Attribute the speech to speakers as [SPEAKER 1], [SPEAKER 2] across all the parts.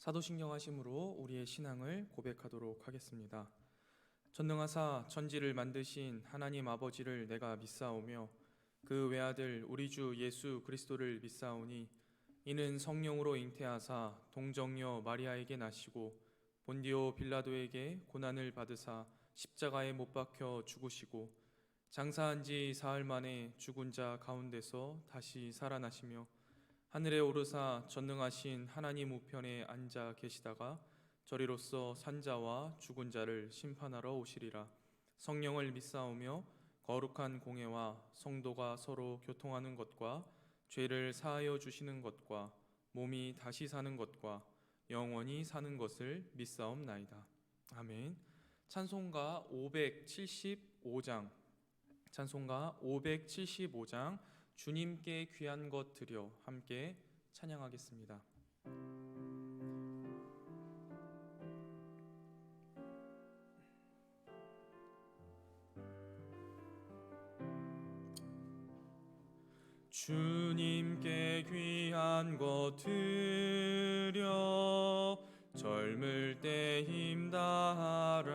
[SPEAKER 1] 사도신경하심으로 우리의 신앙을 고백하도록 하겠습니다. 전능하사 천지를 만드신 하나님 아버지를 내가 믿사오며 그 외아들 우리 주 예수 그리스도를 믿사오니 이는 성령으로 잉태하사 동정녀 마리아에게 나시고 본디오 빌라도에게 고난을 받으사 십자가에 못 박혀 죽으시고 장사한 지 사흘 만에 죽은 자 가운데서 다시 살아나시며 하늘에 오르사 전능하신 하나님 우편에 앉아 계시다가 저리로서 산자와 죽은 자를 심판하러 오시리라. 성령을 믿사오며 거룩한 공회와 성도가 서로 교통하는 것과 죄를 사하여 주시는 것과 몸이 다시 사는 것과 영원히 사는 것을 믿사옵나이다. 아멘. 찬송가 575장 찬송가 575장 주님께 귀한 것 드려 함께 찬양하겠습니다. 주님께 귀한 것 드려 젊을 때 힘다하라.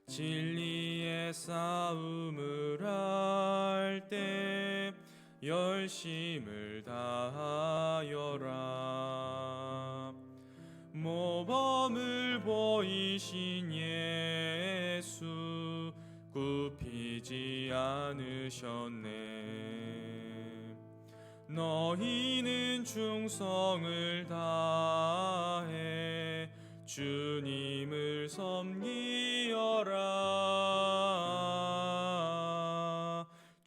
[SPEAKER 1] 진리의 싸움을 할 때 열심을 다하여라. 모범을 보이신 예수 굽히지 않으셨네. 너희는 충성을 다해 주님을 섬기어라.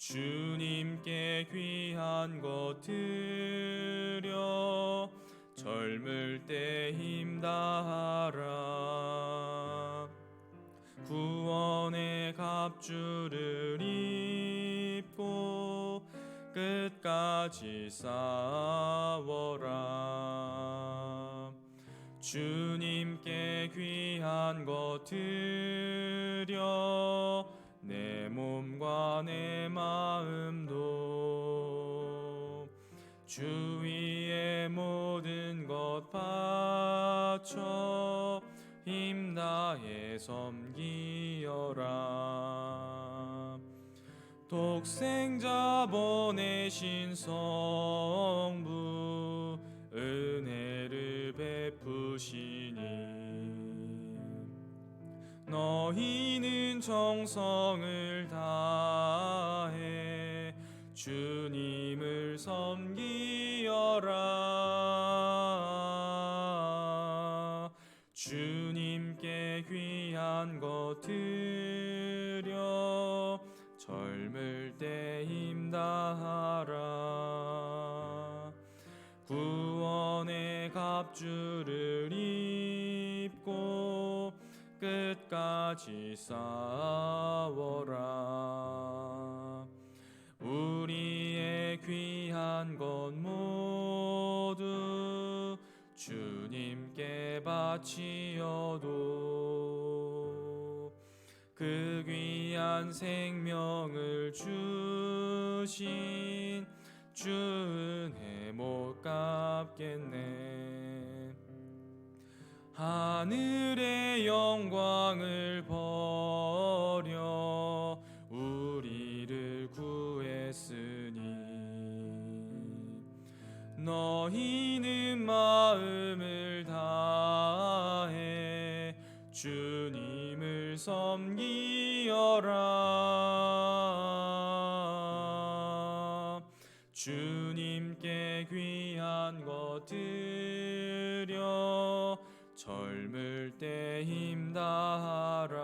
[SPEAKER 1] 주님께 귀한 것 드려 젊을 때 힘다하라. 구원의 갑주를 입고 끝까지 싸워라. 주님께 귀한 것 드려 내 몸과 내 마음도 주위의 모든 것 바쳐 힘다해 섬기어라. 독생자 보내신 성부 은혜를 베푸시니 너희는 정성을 다해 주님을 섬기어라. 주님께 귀한 것 드려 젊을 때 힘다하라. 구원의 갑주를 입고 끝까지 싸워라. 우리의 귀한 것 모두 주님께 바치어도 그 귀한 생명을 주신 주 은혜 못 갚겠네. 하늘의 영광을 버려 우리를 구했으니 너희는 마음을 다해 주님을 섬기어라. 주님께 귀한 것 드려 젊을 때 힘다하라.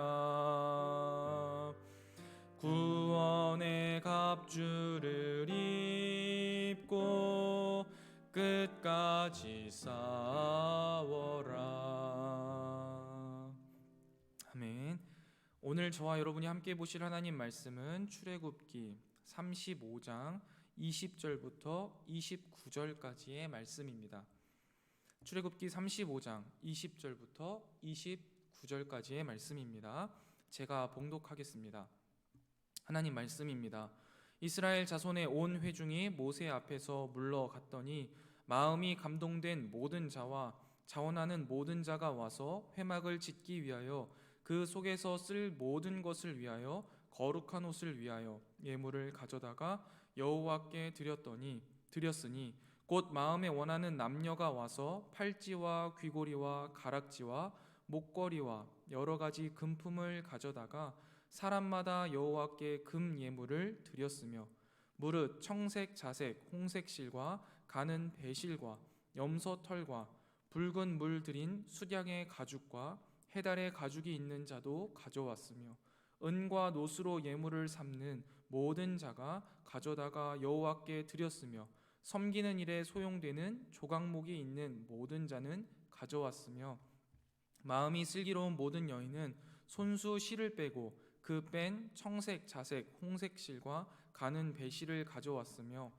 [SPEAKER 1] 구원의 갑주를 입고 끝까지 싸워라. 아멘. 오늘 저와 여러분이 함께 보실 하나님 말씀은 출애굽기 35장 20절부터 29절까지의 말씀입니다. 출애굽기 35장 20절부터 29절까지의 말씀입니다. 제가 봉독하겠습니다. 하나님 말씀입니다. 이스라엘 자손의 온 회중이 모세 앞에서 물러갔더니 마음이 감동된 모든 자와 자원하는 모든 자가 와서 회막을 짓기 위하여 그 속에서 쓸 모든 것을 위하여 거룩한 옷을 위하여 예물을 가져다가 여호와께 드렸으니 곧 마음에 원하는 남녀가 와서 팔찌와 귀고리와 가락지와 목걸이와 여러 가지 금품을 가져다가 사람마다 여호와께 금 예물을 드렸으며 무릇 청색, 자색, 홍색 실과 가는 배실과 염소털과 붉은 물 들인 수량의 가죽과 해달의 가죽이 있는 자도 가져왔으며 은과 노수로 예물을 삼는 모든 자가 가져다가 여호와께 드렸으며 섬기는 일에 소용되는 조각목이 있는 모든 자는 가져왔으며 마음이 슬기로운 모든 여인은 손수 실을 빼고 그 뺀 청색, 자색, 홍색 실과 가는 배실을 가져왔으며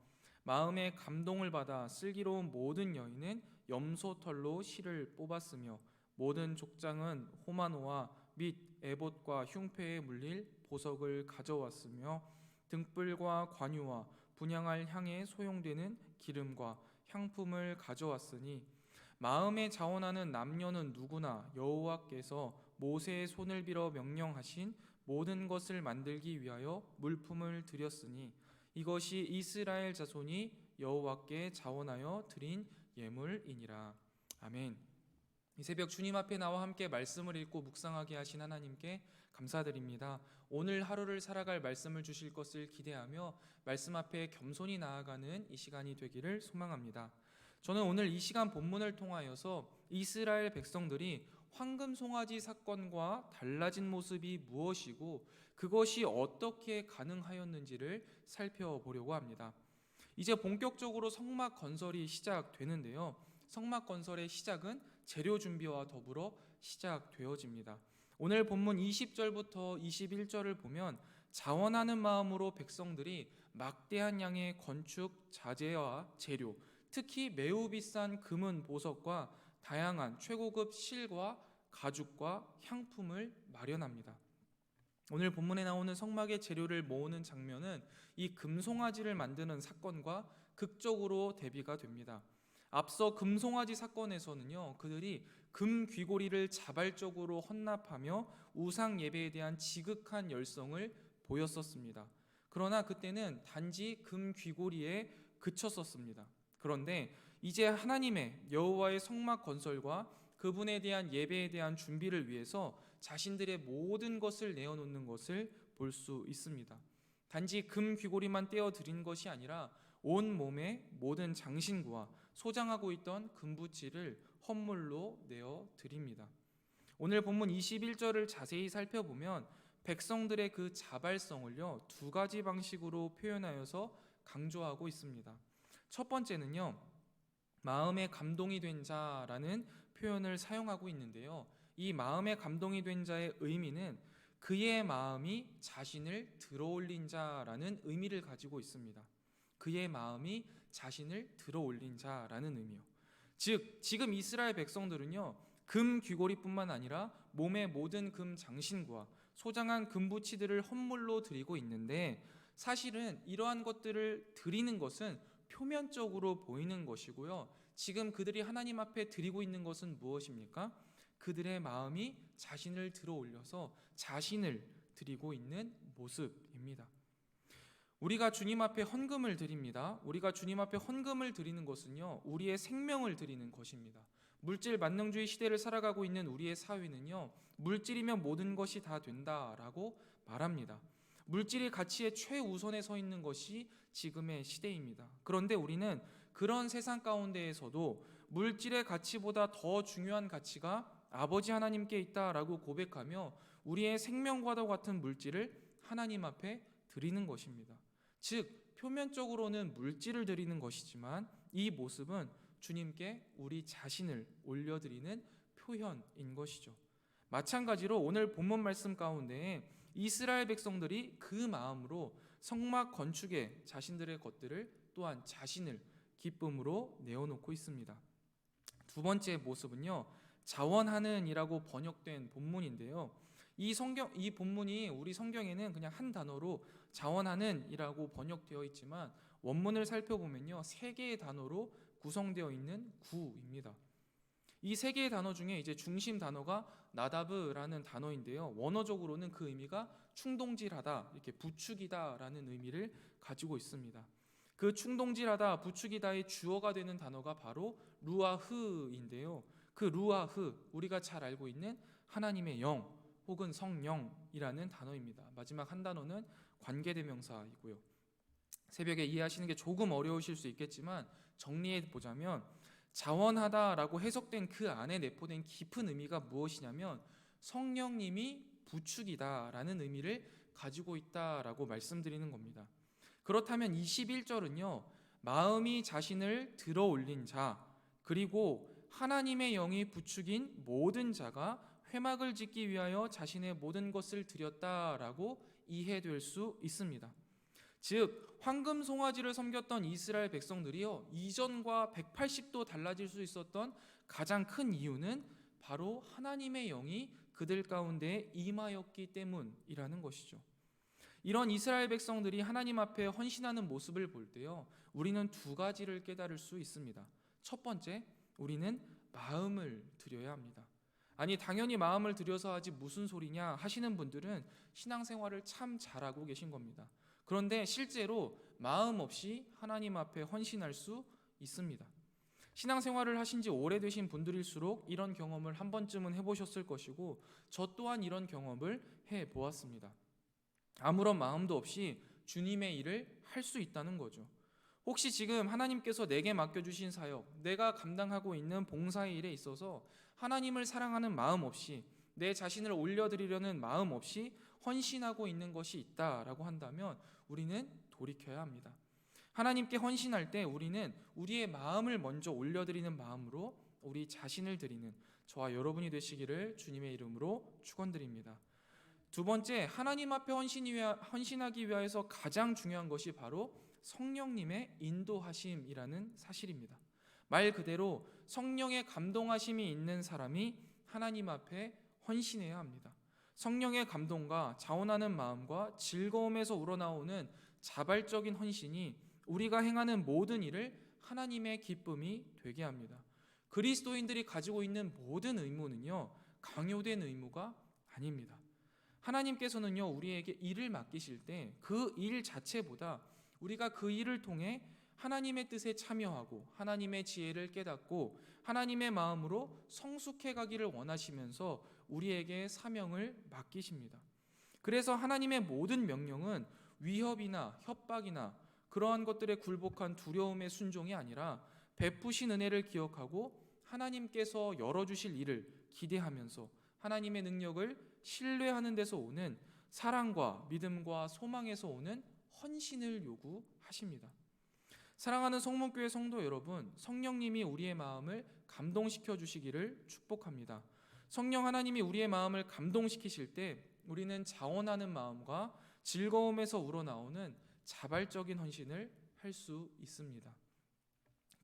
[SPEAKER 1] 마음의 감동을 받아 슬기로운 모든 여인은 염소털로 실을 뽑았으며 모든 족장은 호마노와 및 에봇과 흉패에 물릴 보석을 가져왔으며 등불과 관유와 분향할 향에 소용되는 기름과 향품을 가져왔으니 마음에 자원하는 남녀는 누구나 여호와께서 모세의 손을 빌어 명령하신 모든 것을 만들기 위하여 물품을 드렸으니 이것이 이스라엘 자손이 여호와께 자원하여 드린 예물이니라. 아멘. 이 새벽 주님 앞에 나와 함께 말씀을 읽고 묵상하게 하신 하나님께 감사드립니다. 오늘 하루를 살아갈 말씀을 주실 것을 기대하며 말씀 앞에 겸손히 나아가는 이 시간이 되기를 소망합니다. 저는 오늘 이 시간 본문을 통하여서 이스라엘 백성들이 황금 송아지 사건과 달라진 모습이 무엇이고 그것이 어떻게 가능하였는지를 살펴보려고 합니다. 이제 본격적으로 성막 건설이 시작되는데요. 성막 건설의 시작은 재료 준비와 더불어 시작되어집니다. 오늘 본문 20절부터 21절을 보면 자원하는 마음으로 백성들이 막대한 양의 건축 자재와 재료, 특히 매우 비싼 금은 보석과 다양한 최고급 실과 가죽과 향품을 마련합니다. 오늘 본문에 나오는 성막의 재료를 모으는 장면은 이 금송아지를 만드는 사건과 극적으로 대비가 됩니다. 앞서 금송아지 사건에서는요, 그들이 금 귀고리를 자발적으로 헌납하며 우상 예배에 대한 지극한 열성을 보였었습니다. 그러나 그때는 단지 금 귀고리에 그쳤었습니다. 그런데 이제 하나님의 여호와의 성막 건설과 그분에 대한 예배에 대한 준비를 위해서 자신들의 모든 것을 내어놓는 것을 볼 수 있습니다. 단지 금 귀고리만 떼어 드린 것이 아니라 온 몸의 모든 장신구와 소장하고 있던 금부치를 헌물로 내어 드립니다. 오늘 본문 21절을 자세히 살펴보면 백성들의 그 자발성을요, 두 가지 방식으로 표현하여서 강조하고 있습니다. 첫 번째는요, 마음에 감동이 된 자라는 표현을 사용하고 있는데요. 이 마음에 감동이 된 자의 의미는 그의 마음이 자신을 들어올린 자라는 의미를 가지고 있습니다. 그의 마음이 자신을 들어올린 자라는 의미요. 즉 지금 이스라엘 백성들은요, 금 귀고리뿐만 아니라 몸의 모든 금 장신구와 소장한 금부치들을 헌물로 드리고 있는데 사실은 이러한 것들을 드리는 것은 표면적으로 보이는 것이고요. 지금 그들이 하나님 앞에 드리고 있는 것은 무엇입니까? 그들의 마음이 자신을 들어올려서 자신을 드리고 있는 모습입니다. 우리가 주님 앞에 헌금을 드립니다. 우리가 주님 앞에 헌금을 드리는 것은요, 우리의 생명을 드리는 것입니다. 물질 만능주의 시대를 살아가고 있는 우리의 사회는요, 물질이면 모든 것이 다 된다라고 말합니다. 물질이 가치의 최우선에 서 있는 것이 지금의 시대입니다. 그런데 우리는 그런 세상 가운데에서도 물질의 가치보다 더 중요한 가치가 아버지 하나님께 있다라고 고백하며 우리의 생명과도 같은 물질을 하나님 앞에 드리는 것입니다. 즉 표면적으로는 물질을 드리는 것이지만 이 모습은 주님께 우리 자신을 올려드리는 표현인 것이죠. 마찬가지로 오늘 본문 말씀 가운데 이스라엘 백성들이 그 마음으로 성막 건축에 자신들의 것들을 또한 자신을 기쁨으로 내어놓고 있습니다. 두 번째 모습은요, 자원하는 이라고 번역된 본문인데요. 이 본문이 우리 성경에는 그냥 한 단어로 자원하는 이라고 번역되어 있지만 원문을 살펴보면요, 세 개의 단어로 구성되어 있는 구입니다. 이 세 개의 단어 중에 이제 중심 단어가 나다브라는 단어인데요, 원어적으로는 그 의미가 충동질하다, 이렇게 부추기다라는 의미를 가지고 있습니다. 그 충동질하다, 부추기다의 주어가 되는 단어가 바로 루아흐인데요, 그 루아흐, 우리가 잘 알고 있는 하나님의 영 혹은 성령이라는 단어입니다. 마지막 한 단어는 관계대명사이고요. 새벽에 이해하시는 게 조금 어려우실 수 있겠지만 정리해 보자면, 자원하다라고 해석된 그 안에 내포된 깊은 의미가 무엇이냐면 성령님이 부추기다라는 의미를 가지고 있다라고 말씀드리는 겁니다. 그렇다면 21절은요, 마음이 자신을 들어 올린 자, 그리고 하나님의 영이 부추긴 모든 자가 회막을 짓기 위하여 자신의 모든 것을 드렸다라고 이해될 수 있습니다. 즉 황금 송아지를 섬겼던 이스라엘 백성들이요, 이전과 180도 달라질 수 있었던 가장 큰 이유는 바로 하나님의 영이 그들 가운데 임하였기 때문이라는 것이죠. 이런 이스라엘 백성들이 하나님 앞에 헌신하는 모습을 볼 때요, 우리는 두 가지를 깨달을 수 있습니다. 첫 번째, 우리는 마음을 드려야 합니다. 아니, 당연히 마음을 들여서 하지 무슨 소리냐 하시는 분들은 신앙생활을 참 잘하고 계신 겁니다. 그런데 실제로 마음 없이 하나님 앞에 헌신할 수 있습니다. 신앙생활을 하신 지 오래되신 분들일수록 이런 경험을 한 번쯤은 해보셨을 것이고, 저 또한 이런 경험을 해보았습니다. 아무런 마음도 없이 주님의 일을 할 수 있다는 거죠. 혹시 지금 하나님께서 내게 맡겨주신 사역, 내가 감당하고 있는 봉사의 일에 있어서 하나님을 사랑하는 마음 없이, 내 자신을 올려드리려는 마음 없이 헌신하고 있는 것이 있다라고 한다면 우리는 돌이켜야 합니다. 하나님께 헌신할 때 우리는 우리의 마음을 먼저 올려드리는 마음으로 우리 자신을 드리는 저와 여러분이 되시기를 주님의 이름으로 축원드립니다. 두 번째, 하나님 앞에 헌신하기 위해서 가장 중요한 것이 바로 성령님의 인도하심이라는 사실입니다. 말 그대로 성령의 감동하심이 있는 사람이 하나님 앞에 헌신해야 합니다. 성령의 감동과 자원하는 마음과 즐거움에서 우러나오는 자발적인 헌신이 우리가 행하는 모든 일을 하나님의 기쁨이 되게 합니다. 그리스도인들이 가지고 있는 모든 의무는요, 강요된 의무가 아닙니다. 하나님께서는요, 우리에게 일을 맡기실 때 그 일 자체보다 우리가 그 일을 통해 하나님의 뜻에 참여하고 하나님의 지혜를 깨닫고 하나님의 마음으로 성숙해 가기를 원하시면서 우리에게 사명을 맡기십니다. 그래서 하나님의 모든 명령은 위협이나 협박이나 그러한 것들에 굴복한 두려움의 순종이 아니라 베푸신 은혜를 기억하고 하나님께서 열어주실 일을 기대하면서 하나님의 능력을 신뢰하는 데서 오는 사랑과 믿음과 소망에서 오는 헌신을 요구하십니다. 사랑하는 성문교회 성도 여러분, 성령님이 우리의 마음을 감동시켜 주시기를 축복합니다. 성령 하나님이 우리의 마음을 감동시키실 때 우리는 자원하는 마음과 즐거움에서 우러나오는 자발적인 헌신을 할 수 있습니다.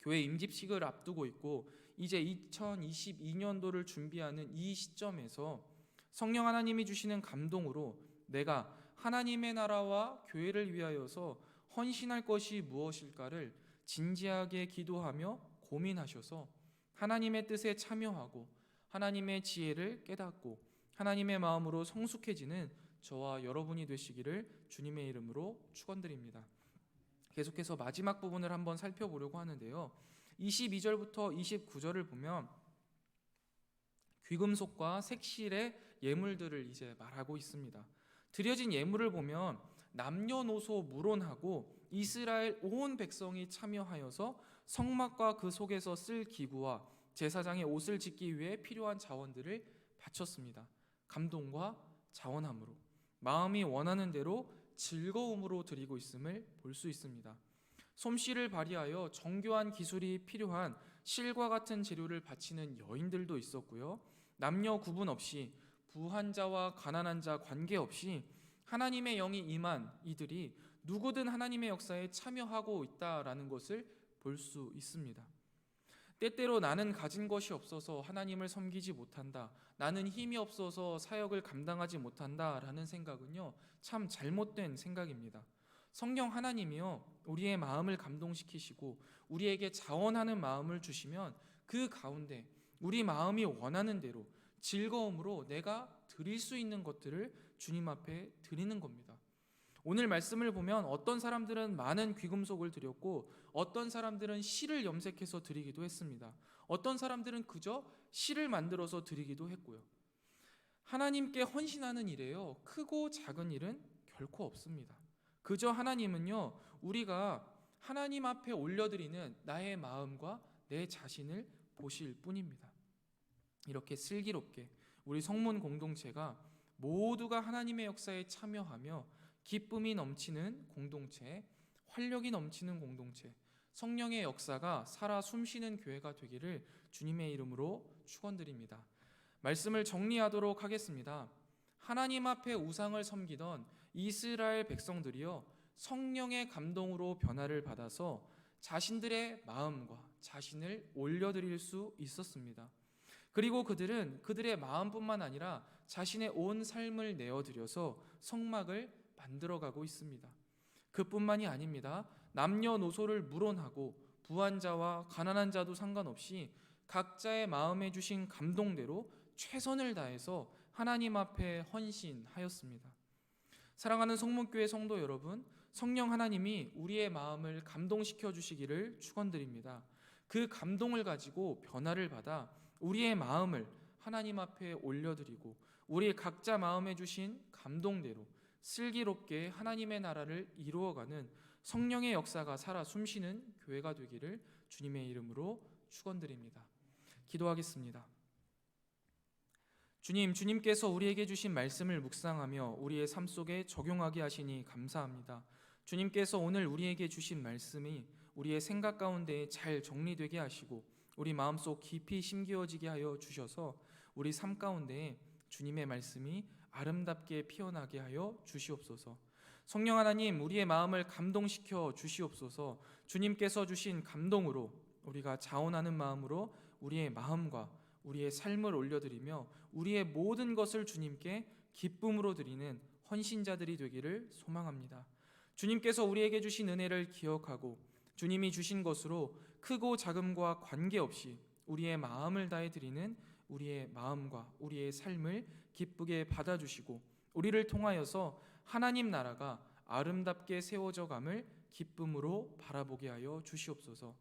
[SPEAKER 1] 교회 임집식을 앞두고 있고 이제 2022년도를 준비하는 이 시점에서 성령 하나님이 주시는 감동으로 내가 하나님의 나라와 교회를 위하여서 헌신할 것이 무엇일까를 진지하게 기도하며 고민하셔서 하나님의 뜻에 참여하고 하나님의 지혜를 깨닫고 하나님의 마음으로 성숙해지는 저와 여러분이 되시기를 주님의 이름으로 축원드립니다. 계속해서 마지막 부분을 한번 살펴보려고 하는데요, 22절부터 29절을 보면 귀금속과 색실의 예물들을 이제 말하고 있습니다. 드려진 예물을 보면 남녀노소 무론하고 이스라엘 온 백성이 참여하여서 성막과 그 속에서 쓸 기구와 제사장의 옷을 짓기 위해 필요한 자원들을 바쳤습니다. 감동과 자원함으로 마음이 원하는 대로 즐거움으로 드리고 있음을 볼 수 있습니다. 솜씨를 발휘하여 정교한 기술이 필요한 실과 같은 재료를 바치는 여인들도 있었고요, 남녀 구분 없이 부한 자와 가난한 자 관계없이 하나님의 영이 임한 이들이 누구든 하나님의 역사에 참여하고 있다라는 것을 볼 수 있습니다. 때때로 나는 가진 것이 없어서 하나님을 섬기지 못한다, 나는 힘이 없어서 사역을 감당하지 못한다 라는 생각은요, 참 잘못된 생각입니다. 성령 하나님이요, 우리의 마음을 감동시키시고 우리에게 자원하는 마음을 주시면 그 가운데 우리 마음이 원하는 대로 즐거움으로 내가 드릴 수 있는 것들을 주님 앞에 드리는 겁니다. 오늘 말씀을 보면 어떤 사람들은 많은 귀금속을 드렸고 어떤 사람들은 실을 염색해서 드리기도 했습니다. 어떤 사람들은 그저 실을 만들어서 드리기도 했고요. 하나님께 헌신하는 일에요, 크고 작은 일은 결코 없습니다. 그저 하나님은요, 우리가 하나님 앞에 올려드리는 나의 마음과 내 자신을 보실 뿐입니다. 이렇게 슬기롭게 우리 성문 공동체가 모두가 하나님의 역사에 참여하며 기쁨이 넘치는 공동체, 활력이 넘치는 공동체, 성령의 역사가 살아 숨쉬는 교회가 되기를 주님의 이름으로 축원드립니다. 말씀을 정리하도록 하겠습니다. 하나님 앞에 우상을 섬기던 이스라엘 백성들이요, 성령의 감동으로 변화를 받아서 자신들의 마음과 자신을 올려드릴 수 있었습니다. 그리고 그들은 그들의 마음뿐만 아니라 자신의 온 삶을 내어드려서 성막을 만들어가고 있습니다. 그뿐만이 아닙니다. 남녀노소를 물어나고 부한 자와 가난한 자도 상관없이 각자의 마음에 주신 감동대로 최선을 다해서 하나님 앞에 헌신하였습니다. 사랑하는 성문교회 성도 여러분, 성령 하나님이 우리의 마음을 감동시켜 주시기를 축원드립니다. 그 감동을 가지고 변화를 받아 우리의 마음을 하나님 앞에 올려드리고 우리 각자 마음에 주신 감동대로 슬기롭게 하나님의 나라를 이루어가는 성령의 역사가 살아 숨쉬는 교회가 되기를 주님의 이름으로 축원드립니다. 기도하겠습니다. 주님께서 우리에게 주신 말씀을 묵상하며 우리의 삶 속에 적용하게 하시니 감사합니다. 주님께서 오늘 우리에게 주신 말씀이 우리의 생각 가운데 잘 정리되게 하시고 우리 마음속 깊이 심기어지게 하여 주셔서 우리 삶 가운데 주님의 말씀이 아름답게 피어나게 하여 주시옵소서. 성령 하나님, 우리의 마음을 감동시켜 주시옵소서. 주님께서 주신 감동으로 우리가 자원하는 마음으로 우리의 마음과 우리의 삶을 올려드리며 우리의 모든 것을 주님께 기쁨으로 드리는 헌신자들이 되기를 소망합니다. 주님께서 우리에게 주신 은혜를 기억하고 주님이 주신 것으로 크고 작음과 관계없이 우리의 마음을 다해 드리는 우리의 마음과 우리의 삶을 기쁘게 받아주시고 우리를 통하여서 하나님 나라가 아름답게 세워져 감을 기쁨으로 바라보게 하여 주시옵소서.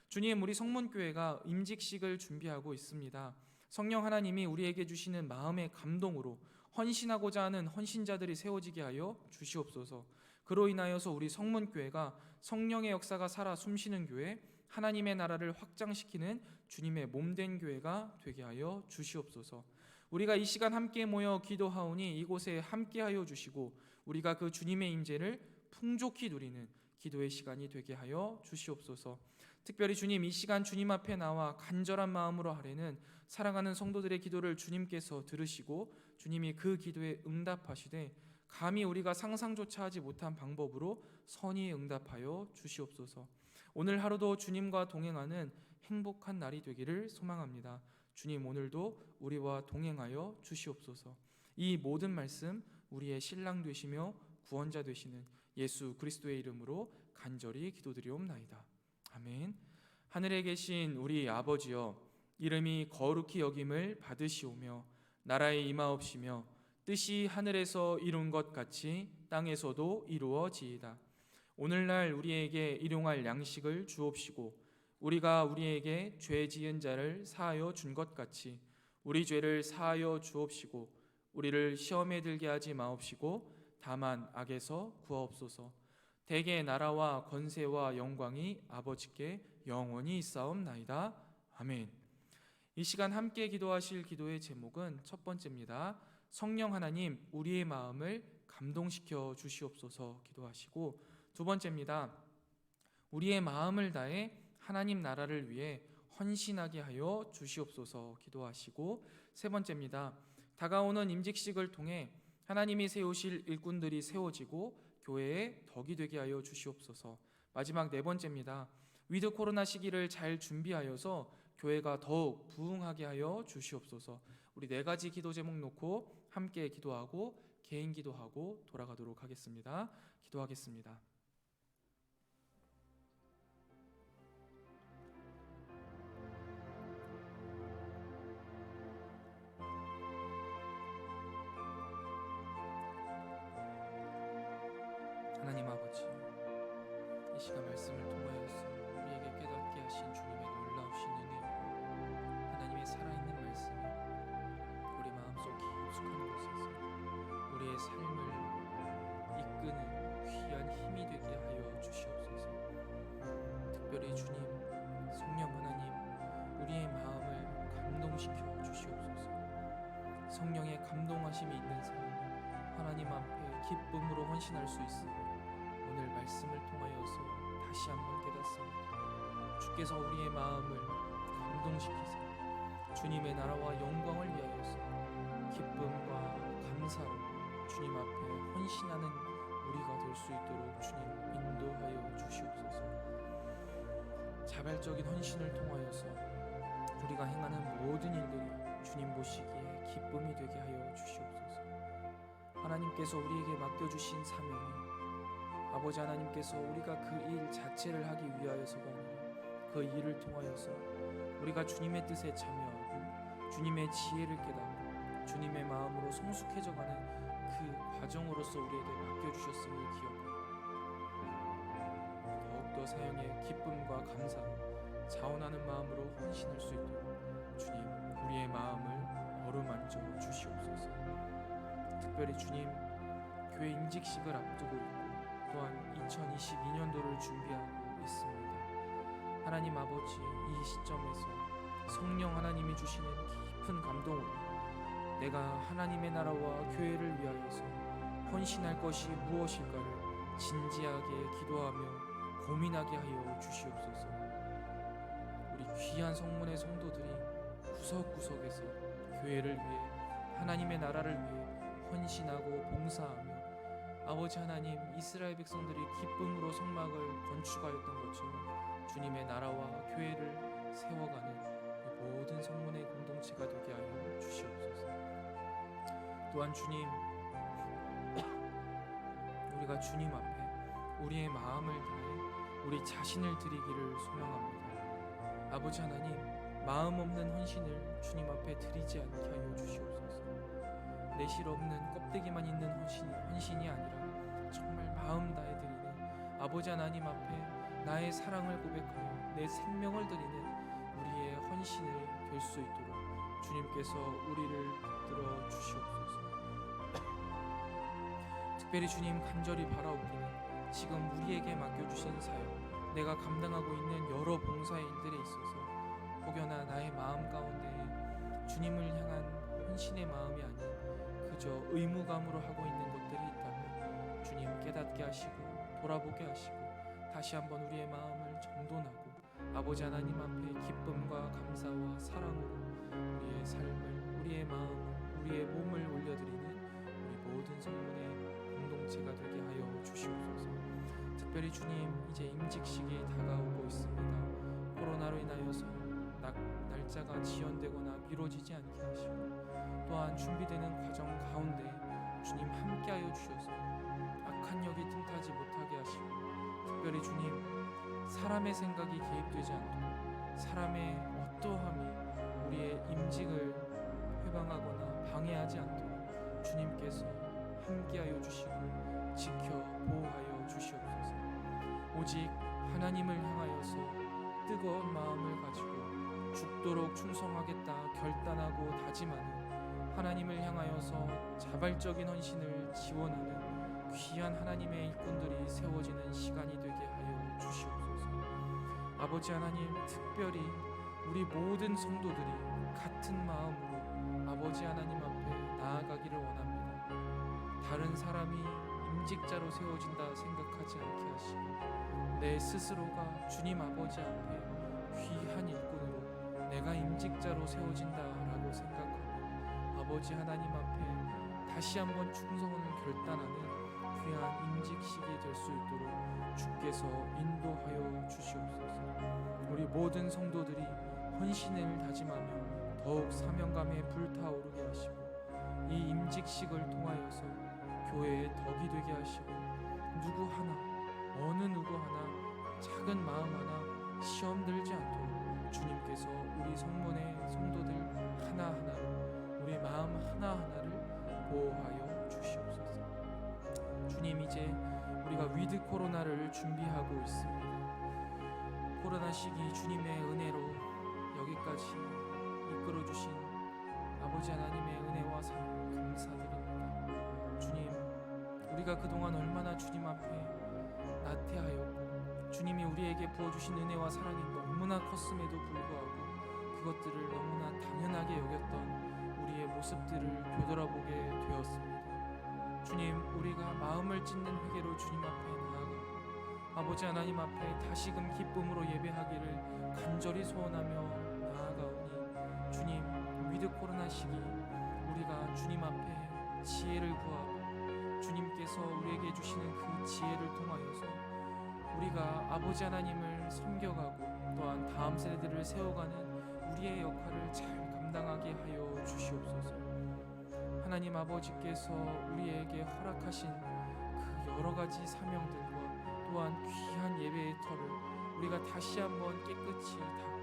[SPEAKER 1] 주님, 우리 성문교회가 임직식을 준비하고 있습니다. 성령 하나님이 우리에게 주시는 마음의 감동으로 헌신하고자 하는 헌신자들이 세워지게 하여 주시옵소서. 그로 인하여서 우리 성문교회가 성령의 역사가 살아 숨쉬는 교회, 하나님의 나라를 확장시키는 주님의 몸된 교회가 되게 하여 주시옵소서. 우리가 이 시간 함께 모여 기도하오니 이곳에 함께하여 주시고 우리가 그 주님의 임재를 풍족히 누리는 기도의 시간이 되게 하여 주시옵소서. 특별히 주님, 이 시간 주님 앞에 나와 간절한 마음으로 하려는 사랑하는 성도들의 기도를 주님께서 들으시고 주님이 그 기도에 응답하시되 감히 우리가 상상조차 하지 못한 방법으로 선히 응답하여 주시옵소서. 오늘 하루도 주님과 동행하는 행복한 날이 되기를 소망합니다. 주님, 오늘도 우리와 동행하여 주시옵소서. 이 모든 말씀 우리의 신랑 되시며 구원자 되시는 예수 그리스도의 이름으로 간절히 기도드리옵나이다. 아멘. 하늘에 계신 우리 아버지여, 이름이 거룩히 여김을 받으시오며 나라의 임하옵시며 뜻이 하늘에서 이룬 것 같이 땅에서도 이루어지이다. 오늘날 우리에게 일용할 양식을 주옵시고 우리가 우리에게 죄 지은 자를 사하여 준 것 같이 우리 죄를 사하여 주옵시고 우리를 시험에 들게 하지 마옵시고 다만 악에서 구하옵소서. 대개 나라와 권세와 영광이 아버지께 영원히 있사옵나이다. 아멘. 이 시간 함께 기도하실 기도의 제목은 첫 번째입니다. 성령 하나님, 우리의 마음을 감동시켜 주시옵소서 기도하시고, 두 번째입니다. 우리의 마음을 다해 하나님 나라를 위해 헌신하게 하여 주시옵소서 기도하시고, 세 번째입니다. 다가오는 임직식을 통해 하나님이 세우실 일꾼들이 세워지고 교회의 덕이 되게 하여 주시옵소서. 마지막 네 번째입니다. 위드 코로나 시기를 잘 준비하여서 교회가 더욱 부흥하게 하여 주시옵소서. 우리 네 가지 기도 제목 놓고 함께 기도하고 개인 기도하고 돌아가도록 하겠습니다. 기도하겠습니다. 시간 말씀을 통하여서 우리에게 깨닫게 하신 주님의 놀라우신 은혜, 하나님의 살아있는 말씀이 우리 마음속 깊숙한 곳에서 우리의 삶을 이끄는 귀한 힘이 되게 하여 주시옵소서. 특별히 주님, 성령 하나님, 우리의 마음을 감동시켜 주시옵소서. 성령의 감동하심이 있는 사람은 하나님 앞에 기쁨으로 헌신할 수 있으며 오늘 말씀을 통하여서 다시 한번 깨닫습니다. 주께서 우리의 마음을 감동시키사 주님의 나라와 영광을 위하여서 기쁨과 감사로 주님 앞에 헌신하는 우리가 될 수 있도록 주님 인도하여 주시옵소서. 자발적인 헌신을 통하여서 우리가 행하는 모든 일들이 주님 보시기에 기쁨이 되게 하여 주시옵소서. 하나님께서 우리에게 맡겨주신 사명이 아버지 하나님께서 우리가 그 일 자체를 하기 위하여서가 아니라 그 일을 통하여서 우리가 주님의 뜻에 참여하고 주님의 지혜를 깨닫고 주님의 마음으로 성숙해져가는 그 과정으로서 우리에게 맡겨주셨음을 기억하고 더욱더 사형의 기쁨과 감사로 자원하는 마음으로 헌신할 수 있도록 주님 우리의 마음을 어루만져 주시옵소서. 특별히 주님, 교회 임직식을 앞두고 있고 또한 2022년도를 준비하고 있습니다. 하나님 아버지, 이 시점에서 성령 하나님이 주시는 깊은 감동으로 내가 하나님의 나라와 교회를 위하여서 헌신할 것이 무엇일까를 진지하게 기도하며 고민하게 하여 주시옵소서. 우리 귀한 성문의 성도들이 구석구석에서 교회를 위해 하나님의 나라를 위해 헌신하고 봉사하며 아버지 하나님, 이스라엘 백성들이 기쁨으로 성막을 건축하였던 것처럼 주님의 나라와 교회를 세워가는 모든 성문의 공동체가 되게 하여 주시옵소서. 또한 주님, 우리가 주님 앞에 우리의 마음을 다해 우리 자신을 드리기를 소망합니다. 아버지 하나님, 마음 없는 헌신을 주님 앞에 드리지 않게 하여 주시옵소서. 내실 없는 껍데기만 있는 헌신이 아니라 정말 마음 다해 드리는 아버지 하나님 앞에 나의 사랑을 고백하여 내 생명을 드리는 우리의 헌신이 될 수 있도록 주님께서 우리를 붙들어 주시옵소서. 특별히 주님, 간절히 바라옵기는 지금 우리에게 맡겨주신 사역, 내가 감당하고 있는 여러 봉사의 일들에 있어서 혹여나 나의 마음 가운데 주님을 향한 헌신의 마음이 아닌 그저 의무감으로 하고 있는 것들이 있다면 주님 깨닫게 하시고 돌아보게 하시고 다시 한번 우리의 마음을 정돈하고 아버지 하나님 앞에 기쁨과 감사와 사랑으로 우리의 삶을, 우리의 마음을, 우리의 몸을 올려드리는 우리 모든 성문의 공동체가 되게 하여 주시옵소서. 특별히 주님, 이제 임직식이 다가오고 있습니다. 코로나로 인하여서 날짜가 지연되거나 미뤄지지 않게 하시고 또한 준비되는 과정 가운데 주님 함께하여 주셔서 악한 영이 틈타지 못하게 하시고 특별히 주님, 사람의 생각이 개입되지 않도록 사람의 어떠함이 우리의 임직을 회방하거나 방해하지 않도록 주님께서 함께하여 주시고 지켜 보호하여 주시옵소서. 오직 하나님을 향하여서 뜨거운 마음을 가지고 죽도록 충성하겠다 결단하고 다짐하는 하나님을 향하여서 자발적인 헌신을 지원하는 귀한 하나님의 일꾼들이 세워지는 시간이 되게 하여 주시옵소서. 아버지 하나님, 특별히 우리 모든 성도들이 같은 마음으로 아버지 하나님 앞에 나아가기를 원합니다. 다른 사람이 임직자로 세워진다 생각하지 않게 하시고 내 스스로가 주님 아버지 앞에 귀한 일꾼으로 내가 임직자로 세워진다라고 생각하고 아버지 하나님 앞에 다시 한번 충성을 결단하는 귀한 임직식이 될 수 있도록 주께서 인도하여 주시옵소서. 우리 모든 성도들이 헌신을 다짐하며 더욱 사명감에 불타오르게 하시고 이 임직식을 통하여서 교회의 덕이 되게 하시고 누구 하나, 어느 누구 하나 작은 마음 하나 시험 들지 않도록 주님께서 우리 성문의 성도들 하나하나로 우리 마음 하나하나를 보호하여 주시옵소서. 주님, 이제 우리가 위드 코로나를 준비하고 있습니다. 코로나 시기 주님의 은혜로 여기까지 이끌어 주신 아버지 하나님의 은혜와 사랑 감사드립니다. 주님, 우리가 그동안 얼마나 주님 앞에 나태하였고 주님이 우리에게 부어주신 은혜와 사랑이 너무나 컸음에도 불구하고 그것들을 너무나 당연하게 여겼던 우리의 모습들을 되돌아보게 되었습니다. 주님, 우리가 마음을 찢는 회개로 주님 앞에 나아가고 아버지 하나님 앞에 다시금 기쁨으로 예배하기를 간절히 소원하며 나아가오니 주님, 위드 코로나 시기 우리가 주님 앞에 지혜를 구하고 주님께서 우리에게 주시는 그 지혜를 통하여서 우리가 아버지 하나님을 섬겨가고 또한 다음 세대들을 세워가는 우리의 역할을 잘 감당하게 하여 주시옵소서. 하나님 아버지께서 우리에게 허락하신 그 여러 가지 사명들과 또한 귀한 예배의 터를 우리가 다시 한번 깨끗이 닦고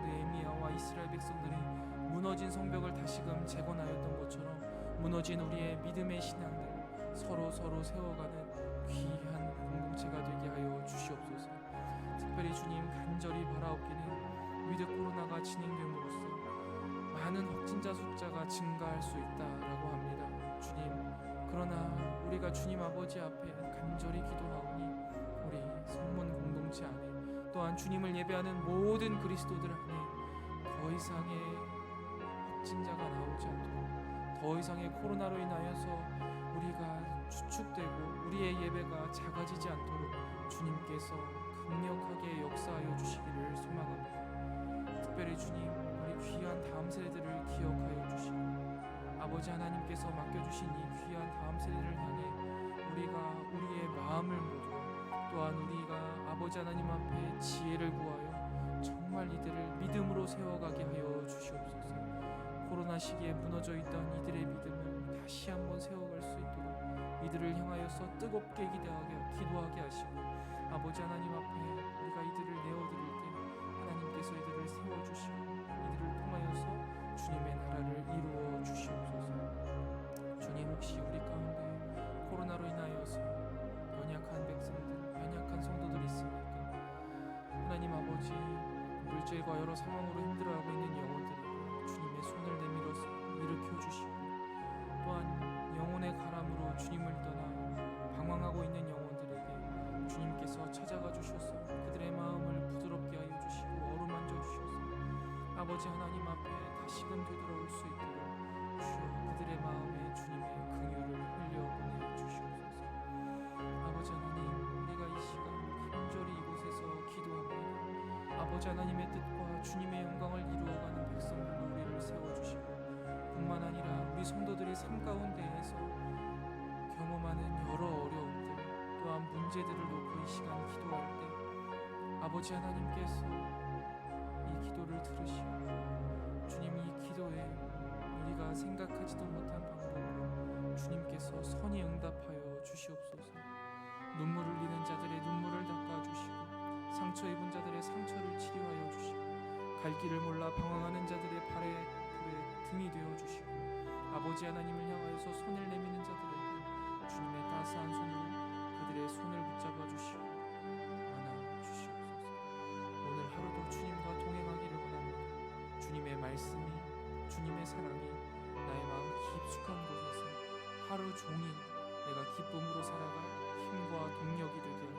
[SPEAKER 1] 느헤미야와 이스라엘 백성들이 무너진 성벽을 다시금 재건하였던 것처럼 무너진 우리의 믿음의 신앙을 서로 세워가는 귀한 공동체가 되게 하여 주시옵소서. 특별히 주님, 간절히 바라옵기는 위드 코로나가 진행됨으로써 많은 확진자 숫자가 증가할 수 있다라고 합니다. 주님, 그러나 우리가 주님 아버지 앞에 간절히 기도하오니 우리 성문 공동체 안에 또한 주님을 예배하는 모든 그리스도들 안에 더 이상의 확진자가 나오지 않도록, 더 이상의 코로나로 인하여서 우리가 추측되고 우리의 예배가 작아지지 않도록 주님께서 강력하게 역사하여 주시기를 소망합니다. 특별히 주님, 우리 귀한 다음 세대들을 기억하여 주시고 아버지 하나님께서 맡겨주신 이 귀한 다음 세대를 향해 우리가 우리의 마음을 모두 또한 우리가 아버지 하나님 앞에 지혜를 구하여 정말 이들을 믿음으로 세워가게 하여 주시옵소서. 코로나 시기에 무너져 있던 이들의 믿음을 다시 한번 세워갈 수 있도록 이들을 향하여서 뜨겁게 기도하게 하시고 아버지 하나님 앞에 우리가 이들을 내어드릴 때 하나님께서 이들을 세워주시고 이들을 통하여서 주님의 나라를 이루어 주시옵소서. 주님, 혹시 우리 가운데 코로나로 인하여서 연약한 백성들, 연약한 성도들 있습니까? 하나님 아버지, 물질과 여러 상황으로 힘들어하고 있는 영혼들에게 주님의 손을 내밀어서 일으켜 주시고 또한 영혼의 가람으로 주님을 떠나 방황하고 있는 영혼들에게 주님께서 찾아가 주셔서 그들의 마음을 부드럽게 하여 주시고 어루만져 주셔서 아버지 하나님 앞에 다시금 되돌아올 수 있도록 주여 그들의 마음에 주님의 긍휼을 흘려보내 주시옵소서. 아버지 하나님, 우리가 이 시간 간절히 이곳에서 기도합니다. 아버지 하나님의 뜻과 주님의 영광을 이루어가는 백성들로 우리를 세워주시고 뿐만 아니라 우리 성도들이 삶 가운데에서 경험하는 여러 어려움들 또한 문제들을 놓고 이 시간 기도할 때 아버지 하나님께서 이 기도를 들으시고 주님, 이 기도에 우리가 생각하지도 못한 방법으로 주님께서 선히 응답하여 주시옵소서. 눈물 흘리는 자들의 눈물을 닦아주시고 상처 입은 자들의 상처를 치료하여 주시고 갈 길을 몰라 방황하는 자들의 발에 불에 등이 되어주시고 아버지 하나님을 향하여서 손을 내미는 자들에게 주님의 따스한 손으로 그들의 손을 붙잡아 주시고 안아 주시옵소서. 오늘 하루도 주님과 동행하기를 원합니다. 주님의 말씀이, 주님의 사랑이 나의 마음 깊숙한 곳에서 하루 종일 내가 기쁨으로 살아가 힘과 동력이 되게